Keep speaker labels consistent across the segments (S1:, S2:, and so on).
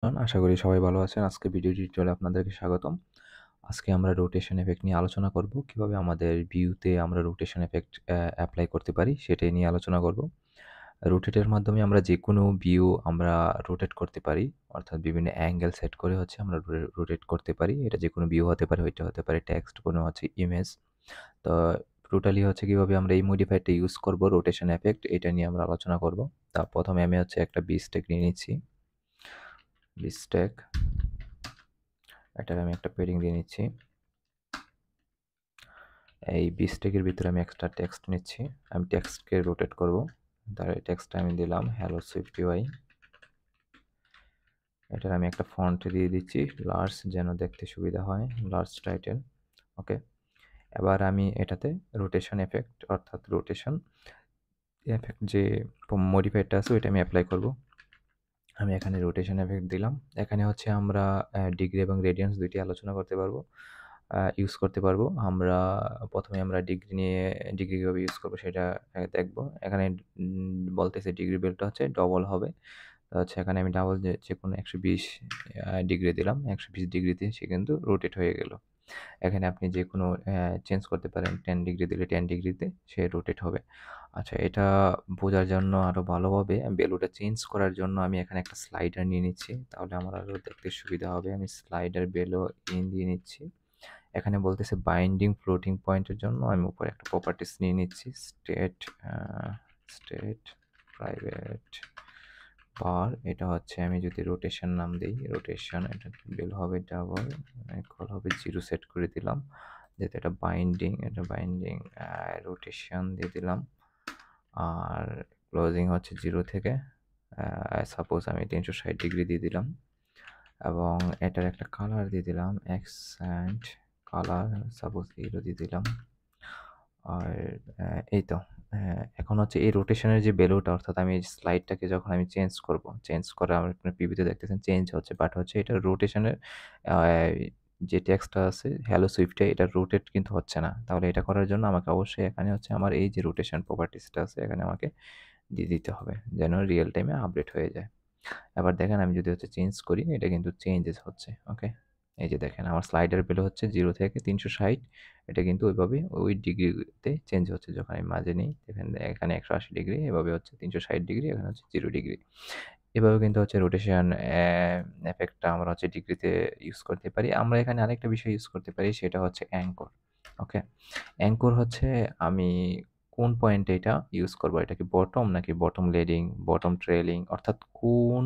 S1: আশা করি সবাই ভালো আছেন। আজকে ভিডিও টিউটোরিয়ালে আপনাদেরকে স্বাগতম। আজকে আমরা রোটেশন ইফেক্ট নিয়ে আলোচনা করব। কিভাবে আমাদের ভিউতে আমরা রোটেশন ইফেক্ট এপ্লাই করতে পারি সেটাই নিয়ে আলোচনা করব। রোটেটের মাধ্যমে আমরা যেকোনো ভিউ আমরা রোটেট করতে পারি। অর্থাৎ বিভিন্ন অ্যাঙ্গেল সেট করে হচ্ছে আমরা রোটেট করতে পারি। এটা যেকোনো ভিউ হতে পারে, ওইটা হতে পারে টেক্সট, কোনো হচ্ছে ইমেজ। তো টোটালি হচ্ছে কিভাবে আমরা এই মডিফায়ারটা ইউজ করব রোটেশন ইফেক্ট এটা নিয়ে আমরা আলোচনা করব। তা প্রথমে আমি হচ্ছে একটা বিস্টেক নিয়ে নিচ্ছি। বিস্টেক এটার আমি একটা পেডিং দিয়ে নিচ্ছি। এই বিস্টেকের ভিতরে আমি একটা টেক্সট নিচ্ছি। আমি টেক্সটকে রোটেট করব। তার টেক্সটটা আমি দিলাম হ্যালো সুইফট ইউআই। এটার আমি একটা ফন্ট দিয়ে দিচ্ছি লার্জ, যেন দেখতে সুবিধা হয়, লার্জ টাইটেল। ওকে, এবার আমি এটাতে রোটেশন এফেক্ট অর্থাৎ রোটেশন এফেক্ট যে মডিফায়ারটা আছে ওইটা আমি অ্যাপ্লাই করব। আমি এখানে রোটেশন এফেক্ট দিলাম। এখানে হচ্ছে আমরা ডিগ্রি এবং রেডিয়ান্স দুইটি আলোচনা করতে পারবো, ইউজ করতে পারবো। প্রথমে আমরা ডিগ্রি কীভাবে ইউজ করবো সেটা দেখবো। এখানে বলতেছে ডিগ্রি বেলটা হচ্ছে ডবল হবে। হচ্ছে এখানে আমি ডাবল যে কোনো 120 ডিগ্রি দিলাম। 120 ডিগ্রিতে সে কিন্তু রোটেট হয়ে গেল। এখানে আপনি যে কোনো চেঞ্জ করতে পারেন। 10 ডিগ্রি দিলে 10 ডিগ্রিতে সে রোটেট হবে। আচ্ছা, এটা বোঝার জন্য আরও ভালোভাবে বেলুটা চেঞ্জ করার জন্য আমি এখানে একটা স্লাইডার নিয়ে নিচ্ছি, তাহলে আমার আরও দেখতে সুবিধা হবে। আমি স্লাইডার বেলও দিয়ে নিচ্ছি। এখানে বলতেছে বাইন্ডিং ফ্লোটিং পয়েন্টের জন্য আমি উপরে একটা প্রপার্টিস নিয়ে নিচ্ছি, স্টেট প্রাইভেট বার। এটা হচ্ছে আমি যদি রোটেশন নাম দিই, রোটেশন, এটা বেল হবে ডাবল, ইকুয়াল হবে 0 সেট করে দিলাম। যেহেতু এটা বাইন্ডিং রোটেশন দিয়ে দিলাম। আর ক্লোজিং হচ্ছে 0 থেকে সাপোজ আমি 360 ডিগ্রি দিয়ে দিলাম। এবং এটার একটা কালার দিয়ে দিলাম, অ্যাকসেন্ট কালার সাপোজ ইয়েলো দিয়ে দিলাম। আর এই তো এখন হচ্ছে এই রোটেশনের যে বেলুটা, অর্থাৎ আমি এই স্লাইডটাকে যখন আমি চেঞ্জ করে আমার আপনার পিভিতে দেখতেছেন চেঞ্জ হচ্ছে, বাট হচ্ছে এটা রোটেশনের যে টেক্সটটা আছে হ্যালো সুইফটে, এটা রোটেট কিন্তু হচ্ছে না। তাহলে এটা করার জন্য আমাকে অবশ্যই এখানে হচ্ছে আমার এই যে রোটেশন প্রপার্টিসটা আছে এখানে আমাকে দিয়ে দিতে হবে, যেন রিয়েল টাইমে আপডেট হয়ে যায়। এবার দেখেন আমি যদি হচ্ছে চেঞ্জ করি, এটা কিন্তু চেঞ্জেস হচ্ছে। ওকে, এই যে দেখেন আমার স্লাইডার বেল হচ্ছে 0 থেকে 360, এটা কিন্তু ওইভাবে ওই ডিগ্রিতে চেঞ্জ হচ্ছে। যখন আমি মাঝে নিই দেখেন এখানে 180 ডিগ্রি, এভাবে হচ্ছে 360 ডিগ্রি, এখানে হচ্ছে 0 ডিগ্রি। এভাবে কিন্তু হচ্ছে রোটেশন এফেক্টটা আমরা হচ্ছে ডিগ্রিতে ইউজ করতে পারি। আমরা এখানে আরেকটা বিষয় ইউজ করতে পারি, সেটা হচ্ছে অ্যাঙ্কর। ওকে, অ্যাঙ্কর হচ্ছে আমি কোন পয়েন্টে এটা ইউজ করব, এটা কি বটম নাকি বটম লিডিং, বটম ট্রেলিং, অর্থাৎ কোন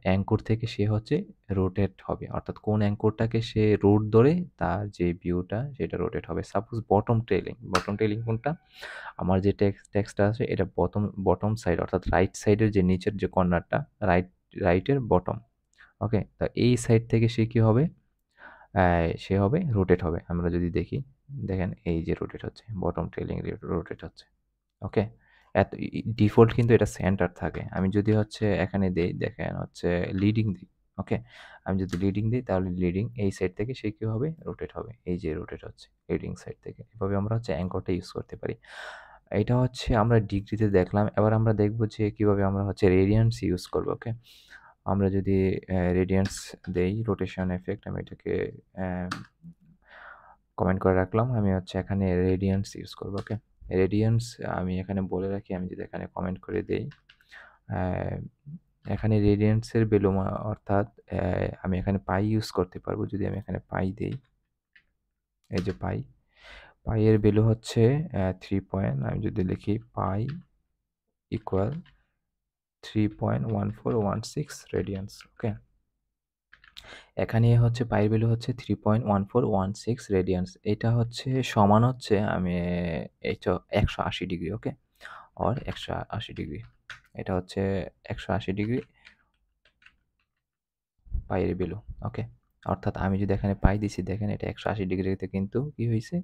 S1: অ্যাঙ্কর থেকে সে হচ্ছে রোটেট হবে, অর্থাৎ কোন অ্যাঙ্করটাকে সে রুট ধরে তার যে ভিউটা সেটা রোটেট হবে। সাপোজ বটম ট্রেলিং কোনটা, আমার যে টেক্সটটা আছে এটা বটম সাইড, অর্থাৎ রাইট সাইডের যে নিচের যে কর্নারটা, রাইটের বটম। ওকে, তো এই সাইড থেকে সে কি হবে, সে হবে রোটেট হবে। আমরা যদি দেখি, দেখেন এই যে রোটেট হচ্ছে, বটম ট্রেলিং রোটেট হচ্ছে। ওকে, এত ডিফল্ট কিন্তু এটা সেন্টার থাকে। আমি যদি হচ্ছে এখানে দেই, দেখেন হচ্ছে লিডিং দিই। ওকে, আমি যদি লিডিং দিই তাহলে লিডিং এই সাইড থেকে সে কি হবে, রোটেট হবে। এই যে রোটেট হচ্ছে লিডিং সাইড থেকে। এভাবে আমরা হচ্ছে অ্যাঙ্করটা ইউজ করতে পারি। এটা হচ্ছে আমরা ডিগ্রিতে দেখলাম। এবার আমরা দেখব যে কিভাবে আমরা হচ্ছে রেডিয়ান্স ইউজ করব। ওকে, আমরা যদি রেডিয়ান্স দেই, রোটেশন এফেক্ট, আমি এটাকে কমেন্ট করে রাখলাম। আমি হচ্ছে এখানে রেডিয়ান্স ইউজ করব। ওকে, রেডিয়ান্স আমি এখানে বলে রাখি, আমি যদি এখানে কমেন্ট করে দেই, এখানে রেডিয়ান্সের ভ্যালু অর্থাৎ আমি এখানে পাই ইউজ করতে পারবো। যদি আমি এখানে পাই দেই, এই যে পাইয়ের ভ্যালু হচ্ছে 3 পয়েন্ট, আমি যদি লিখি পাই ইকুয়াল 3.1416 রেডিয়ান্স। ওকে, এখানে হচ্ছে পাইয়ের ভ্যালু হচ্ছে 3.1416 রেডিয়ান্স। এটা হচ্ছে সমান হচ্ছে আমি এই তো 180 ডিগ্রি। ওকে, আর 180 ডিগ্রি, এটা হচ্ছে 180 ডিগ্রি পাইয়ের ভ্যালু। ওকে, অর্থাৎ আমি যদি এখানে পাই দিছি, দেখেন এটা 180 ডিগ্রিতে কিন্তু কি হয়েছে,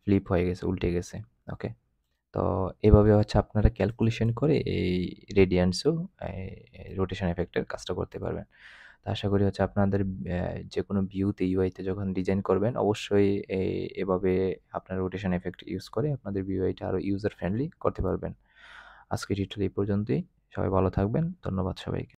S1: ফ্লিপ হয়ে গেছে, উল্টে গেছে। ওকে, তো এভাবে হচ্ছে আপনারা ক্যালকুলেশন করে এই রেডিয়ান্সও রোটেশন এফেক্টের কাজটা করতে পারবেন। তো আশা করি হচ্ছে আপনাদের যে কোনো ভিউতে ইউআইতে যখন ডিজাইন করবেন অবশ্যই এভাবে আপনার রোটেশন এফেক্ট ইউজ করে আপনাদের ভিউআইটা আরও ইউজার ফ্রেন্ডলি করতে পারবেন। আজকের টিউটোরিয়াল এই পর্যন্তই। সবাই ভালো থাকবেন। ধন্যবাদ সবাইকে।